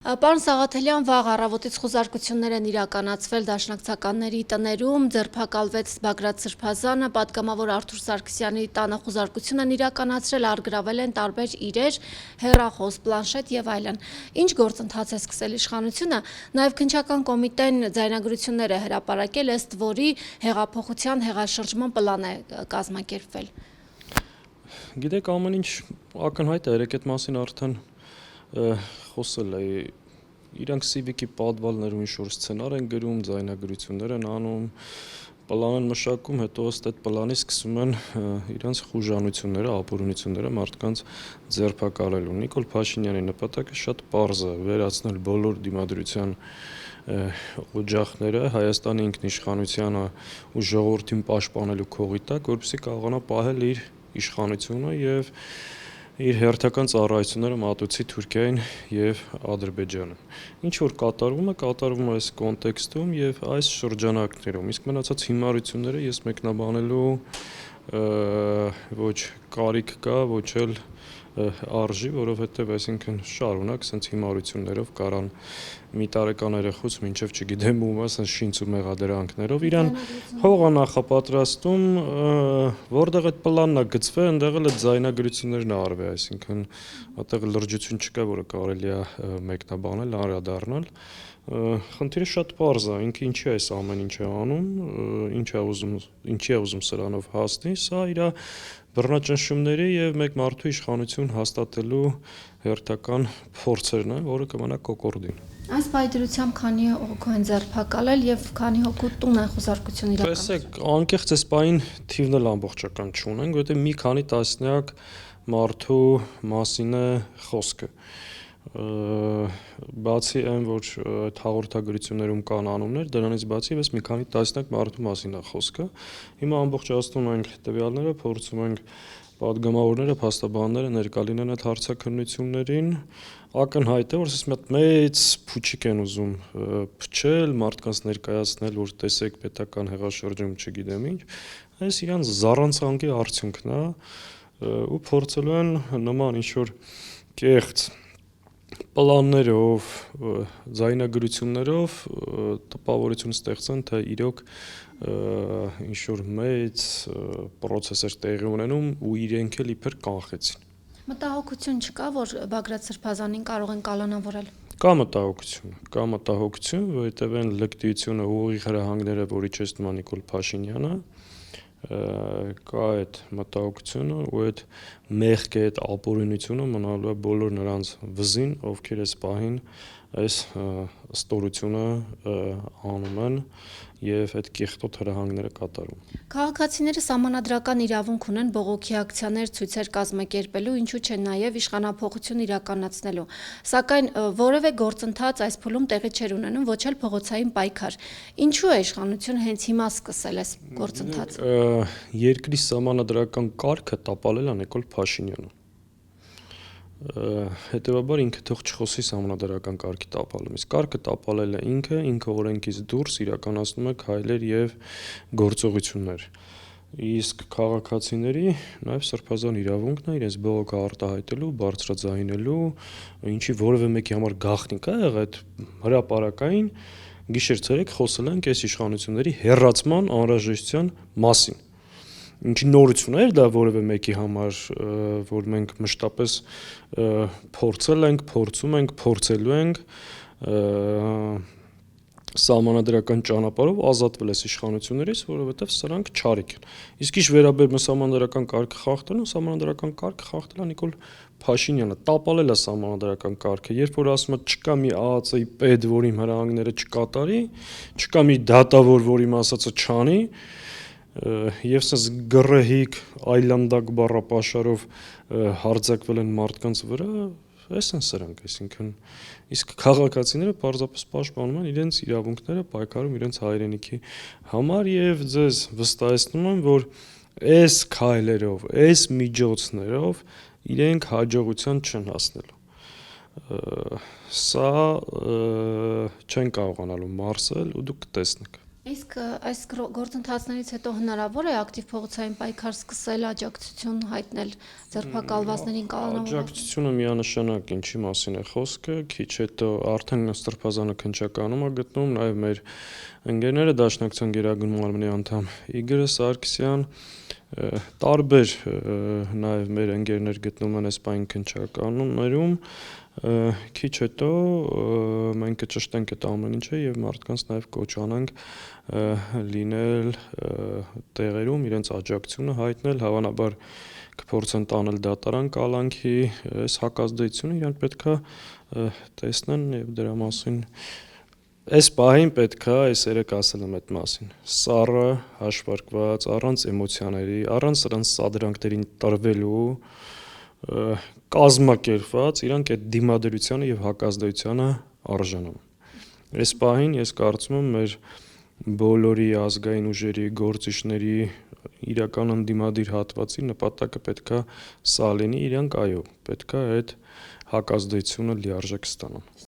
Պարոն Սաղաթելյան, վաղ առավոտից խուզարկություններ են իրականացվել դաշնակցականների տներում, ձերբակալվեց Բագրատ Սրբազանը, պատգամավոր Արթուր Սարգսյանի տանը խուզարկություն են իրականացրել, առգրավել են տարբեր իրեր, հեռախոս, պլանշետ եւ այլն։ Ինչ գործընթաց է սկսել իշխանությունը, նաեւ քննչական կոմիտեն ձայնագրություններ է հրապարակել, ըստ որի հեղափոխության հեղաշրջման պլան է կազմակերպվել։ Գիտեք, ամեն ինչ ակնհայտ է, երեք այդ մասին արդեն խոսել է, իրանք Civic-ի պատվալներում ինչ-որ սցենար են գրում, ձայնագրություններ են անում, պլան են մշակում, հետո ըստ այդ պլանի սկսում են իրանց խուժանությունները, ապօրինությունները մարդկանց ձերբակալելու։ Նիկոլ Փաշինյանի նպատակը շատ պարզ է՝ վերացնել բոլոր դիմադրության օջախները Հայաստանի ինքնիշխանությանը ու ժողովրդին պաշտպանելու քողի տակ, որպեսզի կարողանա պահել իր իշխանությունը եւ իր հերթական ծառայությունները մատուցի Թուրքիային եւ Ադրբեջանին։ Ինչ որ կատարվում է այս կոնտեքստում եւ այս շրջանակներում։ Իսկ մնացած հիմարությունները ես մեկնաբանելու ոչ կարիք կա, ոչ էլ արժի, որովհետեւ այսինքն շարունակ sense հիմարություններով կարան մի տարեկան երեխուց մինչեւ չգիտեմ ում ասեն շինց ու մեղադրանքներով իրան հող է նախապատրաստում, որտեղ այդ պլանն է գծվել, այնտեղ էլ այդ ձայնագրություններն արվի, այսինքն այդտեղ լրջություն չկա, որը կարելի է մեկնաբանել, անդրադառնալ։ Խնդիրը շատ պարզ է, ինքը ինչի է այս ամեն ինչը անում, ինչի է ուզում սրանով հասնի, սա իր բռնաճնշումների եւ մեկ մարդու իշխանություն հաստատելու հերթական փորձերն են, որը կմնա կոկորդին։ Այս պայդրությամբ քանի հոգու են ձերբակալել եւ քանի հոգու տուն են խուզարկություն իրականացրել։ Տեսեք, անկեղծ այս պահին թիվն էլ ամբողջական չունենք, որովհետեւ մի քանի տասնյակ մարդու մասին է խոսքը։ Բացի այն, որ այդ հաղորդագրություններում կան անուններ, դրանից բացի եւս մի քանի տասնյակ մարդու մասին է խոսքը։ Հիմա ամբողջացնում ենք տվյալները, փորձում ենք պատգամավորները, փաստաբանները ներկա լինեն այդ հարցաքննություններին։ Ակնհայտ է, որ ասես մի հատ մեծ փուչիկ են ուզում փչել, մարդկանց ներկայացնել, որ տեսեք պետական հեղաշրջում, չգիտեմ ինչ, այս իրանց զառանցանքի արդյունքն է ու փորձելու են նման ինչ-որ կեղծ պլաններով, ձայնագրություններով տպավորություն ստեղծեն, թե իրոք ինչ-որ մեծ պրոցեսներ տեղի ունենում ու իրենք էլ իբր կանխեցին։ Մտահոգություն չկա, որ Բագրատ Սրբազանին կարող են կալանավորել։ Կա մտահոգություն, որովհետև այն լկտիությունը ու ուղիղ հրահանգները, որի չես նման Նիկոլ Փաշինյանը, կա այդ մտահոգությունը ու այդ մեղքի այդ ապօրինությունը մնալու է բոլոր նրանց վզին, ովքեր այս պահին այս ստորությունը անում են եւ այդ կեղտոտ հրահանգները կատարում։ Քաղաքացիները սահմանադրական իրավունք ունեն բողոքի ակցիաներ, ցույցեր կազմակերպելու, ինչու չէ նաեւ իշխանափոխություն իրականացնելու։ Սակայն որևէ գործընթաց այս փուլում տեղի չէր ունենում, ոչ էլ փողոցային պայքար։ Ինչու է իշխանությունը հենց հիմա սկսել այս գործընթացը։ Երկրի սահմանադրական կարգը տապալել է Նիկոլ Փաշինյանը։ Հետևաբար ինքը թող չխոսի սահմանադրական կարգի տապալումից։ Կարգը տապալել է ինքը օրենքից դուրս իրականացնում է քայլեր եւ գործողություններ։ Իսկ քաղաքացիների նաեւ սրբազան իրավունքն է իրենց բողոքը արտահայտելու, բարձրաձայնելու, ինչի որևէ մեկի համար գաղտնիք է եղել այդ հրապարակային գիշեր-ցերեկ խոսել ենք այս իշխանությունների հեռացման անհրաժեշտության մասին։ Ինչի նորություն էր դա որևէ մեկի համար, որ մենք մշտապես փորձել ենք, փորձում ենք, փորձելու ենք սահմանադրական ճանապարհով ազատվել այս իշխանություններից, որովհետև սրանք չարիք են։ Իսկ ինչ վերաբերում է սահմանադրական կարգը խախտելուն, սահմանադրական կարգը խախտել է Նիկոլ Փաշինյանը, տապալել է սահմանադրական կարգը, երբ որ ասում է չկա մի ԱԱԾ-ի պետ, որ իմ հրահանգները չկատարի, չկա մի դատավոր, որ իմ ասածը չանի, եւ sense գրեհիկ այլանդակ բառապաշարով հարձակվել են մարդկանց վրա, այս են սրանք, այսինքն իսկ քաղաքացիները պարզապես պաշտպանում են իրենց իրավունքները, պայքարում իրենց հայրենիքի համար եւ ձեզ վստահեցնում եմ, որ այս քայլերով, այս միջոցներով իրենք հաջողության չեն հասնելու։ Սա չեն կարողանալու մարսել ու դուք կտեսնեք։ Իսկ այս գործընթացներից հետո հնարավոր է ակտիվ փողոցային պայքար սկսել, աջակցություն հայտնել ձերբակալվածներին, կալանավորվածներին։ Աջակցությունը միանշանակ ինչի մասին է խոսքը, քիչ հետո արդեն Սրբազանը քննչականում է գտնվում, նաև մեր ընկերները Դաշնակցության Գերագույն մարմնի անդամ Իգոր Սարգսյան, տարբեր նաև մեր ընկերներ գտնվում են այս պայն քննչականներում, քիչ հետո մենք կճշտենք այդ ամեն ինչը եւ մարդկանց նաև կոչ անենք լինել տեղերում, իրենց աջակցությունը հայտնել, հավանաբար կփորձեն տանել դատարան կալանքի, այս հակազդեցությունը իրենք պետքա տեսնեն եւ դրա մասին այս պահին պետքա այս երեք ասել եմ այդ մասին։ Սառը հաշվարկված, առանց էմոցիաների, առանց սրանց սադրանքներին տրվելու կազմակերպված իրանք այդ դիմադրությանը եւ հակազդեցությանը արժանանում։ Այս պահին ես կարծում եմ մեր բոլորի ազգային ուժերի գործիչների իրական ընդդիմադիր հատվածի նպատակը պետքա սա լինի, իրանք այո, պետքա այդ հակազդեցությունը լիարժեք ստանան։